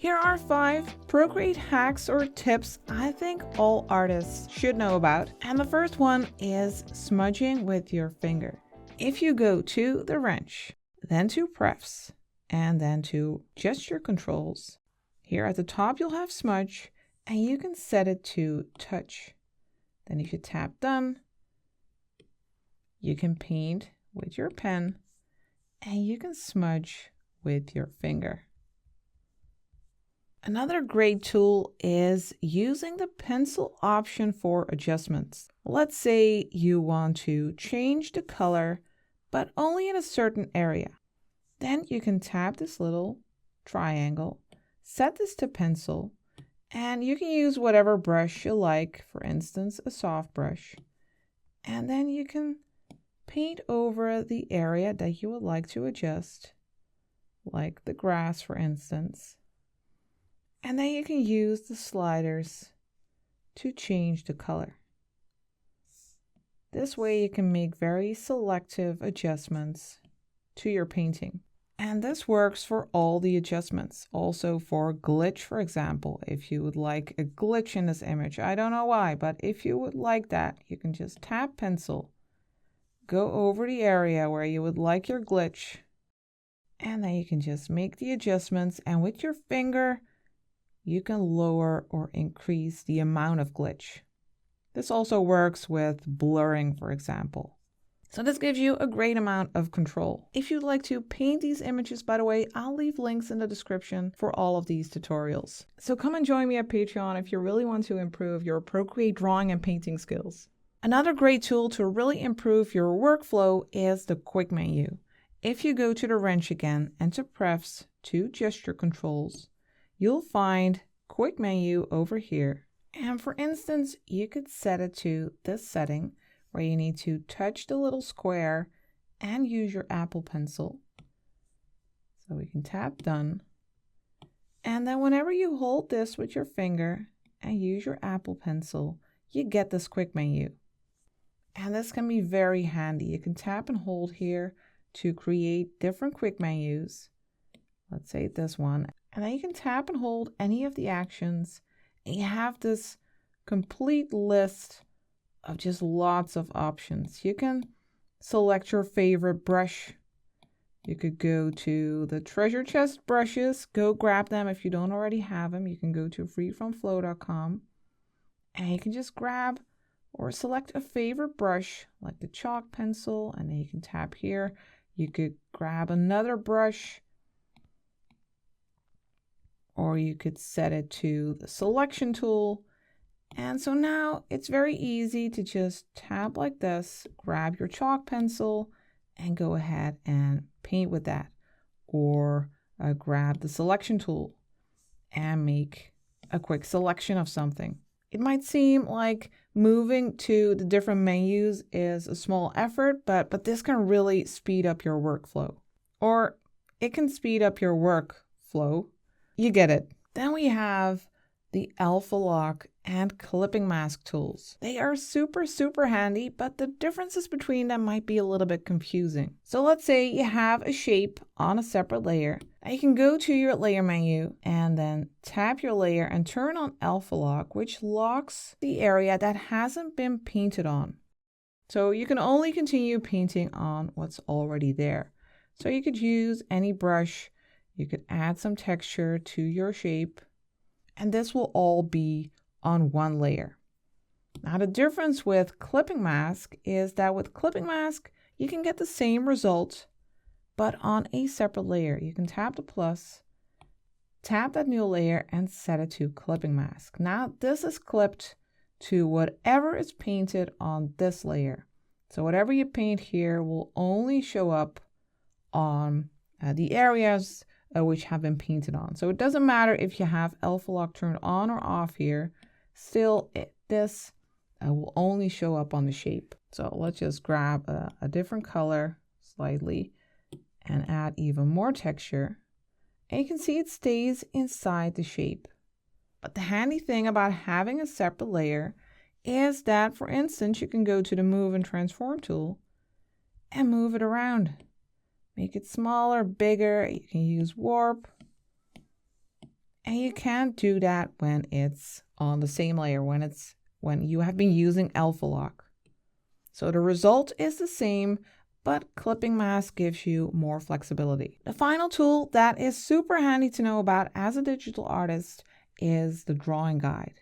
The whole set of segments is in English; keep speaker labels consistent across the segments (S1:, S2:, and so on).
S1: Here are 5 Procreate hacks or tips I think all artists should know about. And the first one is smudging with your finger. If you go to the wrench, then to prefs, and then to gesture controls, here at the top you'll have smudge, and you can set it to touch. Then if you tap done, you can paint with your pen, and you can smudge with your finger. Another great tool is using the pencil option for adjustments. Let's say you want to change the color, but only in a certain area. Then you can tap this little triangle, set this to pencil, and you can use whatever brush you like, for instance, a soft brush. And then you can paint over the area that you would like to adjust, like the grass, for instance. And then you can use the sliders to change the color. This way you can make very selective adjustments to your painting. And this works for all the adjustments. Also for glitch, for example, if you would like a glitch in this image, I don't know why, but if you would like that, you can just tap pencil, go over the area where you would like your glitch, and then you can just make the adjustments, and with your finger, you can lower or increase the amount of glitch. This also works with blurring, for example. So this gives you a great amount of control. If you'd like to paint these images, by the way, I'll leave links in the description for all of these tutorials. So come and join me at Patreon if you really want to improve your Procreate drawing and painting skills. Another great tool to really improve your workflow is the quick menu. If you go to the wrench again and to prefs, to gesture controls, you'll find quick menu over here. And for instance, you could set it to this setting where you need to touch the little square and use your Apple Pencil. So we can tap done. And then whenever you hold this with your finger and use your Apple Pencil, you get this quick menu. And this can be very handy. You can tap and hold here to create different quick menus. Let's say this one. And then you can tap and hold any of the actions, and you have this complete list of just lots of options. You can select your favorite brush. You could go to the treasure chest brushes, go grab them if you don't already have them. You can go to freefromflow.com, and you can just grab or select a favorite brush like the chalk pencil, and then you can tap here. You could grab another brush, or you could set it to the selection tool. And so now it's very easy to just tap like this, grab your chalk pencil, and go ahead and paint with that. Or grab the selection tool and make a quick selection of something. It might seem like moving to the different menus is a small effort, but this can really speed up your workflow. Or it can speed up your workflow. You get it. Then we have the Alpha Lock and Clipping Mask tools. They are super handy, but the differences between them might be a little bit confusing. So let's say you have a shape on a separate layer. Now you can go to your layer menu and then tap your layer and turn on Alpha Lock, which locks the area that hasn't been painted on. So you can only continue painting on what's already there. So you could use any brush. You could add some texture to your shape, and this will all be on one layer. Now the difference with Clipping Mask is that with Clipping Mask, you can get the same result, but on a separate layer. You can tap the plus, tap that new layer, and set it to Clipping Mask. Now this is clipped to whatever is painted on this layer. So whatever you paint here will only show up on the areas which have been painted on. So it doesn't matter if you have Alpha Lock turned on or off here, still this will only show up on the shape. So let's just grab a different color slightly and add even more texture. And you can see it stays inside the shape. But the handy thing about having a separate layer is that, for instance, you can go to the Move and Transform tool and move it around. Make it smaller, bigger. You can use warp. And you can't do that when it's on the same layer, when you have been using alpha lock. So the result is the same, but clipping mask gives you more flexibility. The final tool that is super handy to know about as a digital artist is the drawing guide.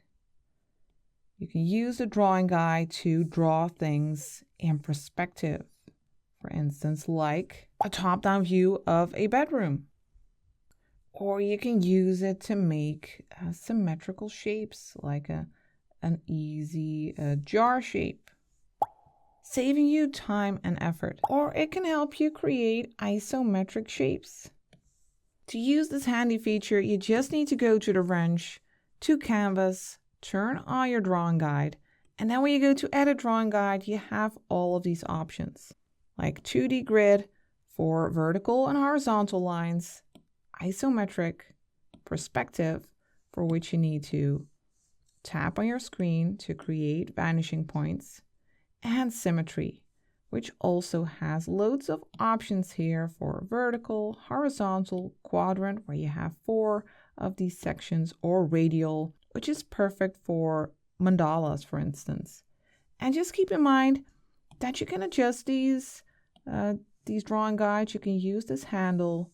S1: You can use the drawing guide to draw things in perspective. For instance, like a top-down view of a bedroom. Or you can use it to make symmetrical shapes, like an easy jar shape, saving you time and effort. Or it can help you create isometric shapes. To use this handy feature, you just need to go to the wrench, to Canvas, turn on your drawing guide, and then when you go to Edit Drawing Guide, you have all of these options, like 2D grid for vertical and horizontal lines, isometric, perspective, for which you need to tap on your screen to create vanishing points, and symmetry, which also has loads of options here for vertical, horizontal, quadrant, where you have 4 of these sections, or radial, which is perfect for mandalas, for instance. And just keep in mind that you can adjust these drawing guides. You can use this handle,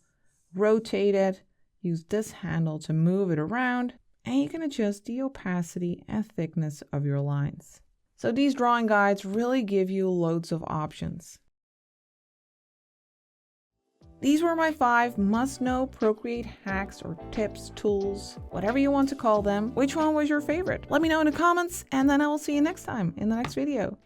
S1: rotate it, use this handle to move it around, and you can adjust the opacity and thickness of your lines. So these drawing guides really give you loads of options. These were my 5 must-know Procreate hacks or tips, tools, whatever you want to call them. Which one was your favorite? Let me know in the comments, and then I will see you next time in the next video.